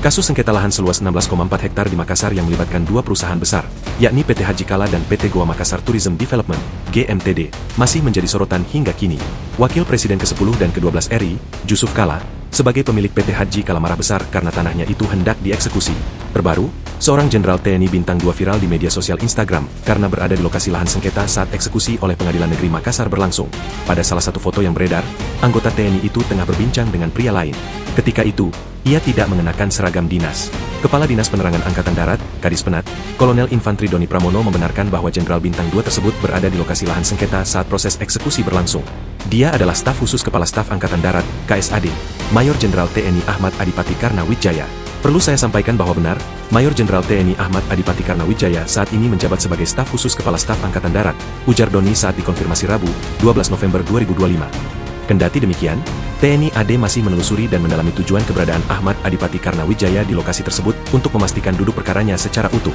Kasus sengketa lahan seluas 16,4 hektar di Makassar yang melibatkan dua perusahaan besar, yakni PT Haji Kala dan PT Goa Makassar Tourism Development, GMTD, masih menjadi sorotan hingga kini. Wakil Presiden ke-10 dan ke-12 RI, Jusuf Kala, sebagai pemilik PT Haji Kala marah besar karena tanahnya itu hendak dieksekusi. Terbaru, seorang Jenderal TNI Bintang 2 viral di media sosial Instagram karena berada di lokasi lahan sengketa saat eksekusi oleh Pengadilan Negeri Makassar berlangsung. Pada salah satu foto yang beredar, anggota TNI itu tengah berbincang dengan pria lain. Ketika itu, ia tidak mengenakan seragam dinas. Kepala Dinas Penerangan Angkatan Darat, Kadis Penat, Kolonel Infantri Doni Pramono membenarkan bahwa Jenderal Bintang 2 tersebut berada di lokasi lahan sengketa saat proses eksekusi berlangsung. Dia adalah staf khusus Kepala Staf Angkatan Darat, KSAD, Mayor Jenderal TNI Ahmad Adipati Karnawijaya. Perlu saya sampaikan bahwa benar, Mayor Jenderal TNI Ahmad Adipati Karnawijaya saat ini menjabat sebagai staf khusus Kepala Staf Angkatan Darat, ujar Doni saat dikonfirmasi Rabu, 12 November 2025. Kendati demikian, TNI AD masih menelusuri dan mendalami tujuan keberadaan Ahmad Adipati Karnawijaya di lokasi tersebut untuk memastikan duduk perkaranya secara utuh.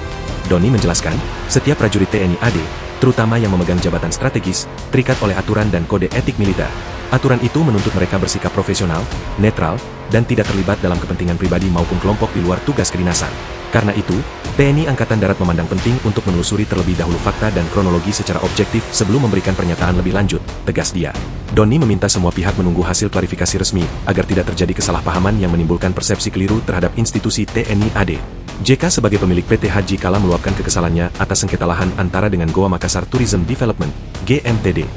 Doni menjelaskan, setiap prajurit TNI AD, terutama yang memegang jabatan strategis, terikat oleh aturan dan kode etik militer. Aturan itu menuntut mereka bersikap profesional, netral, dan tidak terlibat dalam kepentingan pribadi maupun kelompok di luar tugas kedinasan. Karena itu, TNI Angkatan Darat memandang penting untuk menelusuri terlebih dahulu fakta dan kronologi secara objektif sebelum memberikan pernyataan lebih lanjut, tegas dia. Doni meminta semua pihak menunggu hasil klarifikasi resmi, agar tidak terjadi kesalahpahaman yang menimbulkan persepsi keliru terhadap institusi TNI AD. JK sebagai pemilik PT Haji Kala meluapkan kekesalannya atas sengketa lahan antara dengan Goa Makassar Tourism Development, GMTD.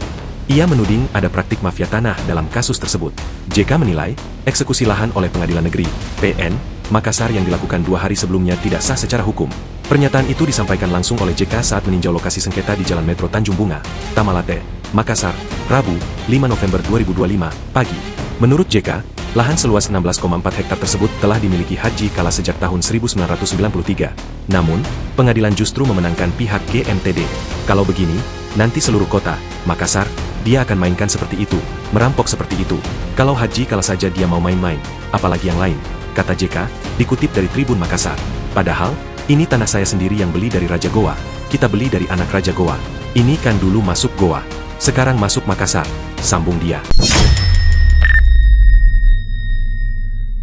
Ia menuding ada praktik mafia tanah dalam kasus tersebut. JK menilai, eksekusi lahan oleh Pengadilan Negeri, PN, Makassar yang dilakukan 2 hari sebelumnya tidak sah secara hukum. Pernyataan itu disampaikan langsung oleh JK saat meninjau lokasi sengketa di Jalan Metro Tanjung Bunga, Tamalate, Makassar, Rabu, 5 November 2025, pagi. Menurut JK, lahan seluas 16,4 hektar tersebut telah dimiliki Haji Kala sejak tahun 1993. Namun, pengadilan justru memenangkan pihak GMTD. Kalau begini, nanti seluruh kota, Makassar, dia akan mainkan seperti itu, merampok seperti itu. Kalau Haji Kala saja dia mau main-main, apalagi yang lain, kata JK, dikutip dari Tribun Makassar. Padahal, ini tanah saya sendiri yang beli dari Raja Goa, kita beli dari anak Raja Goa. Ini kan dulu masuk Goa, sekarang masuk Makassar, sambung dia.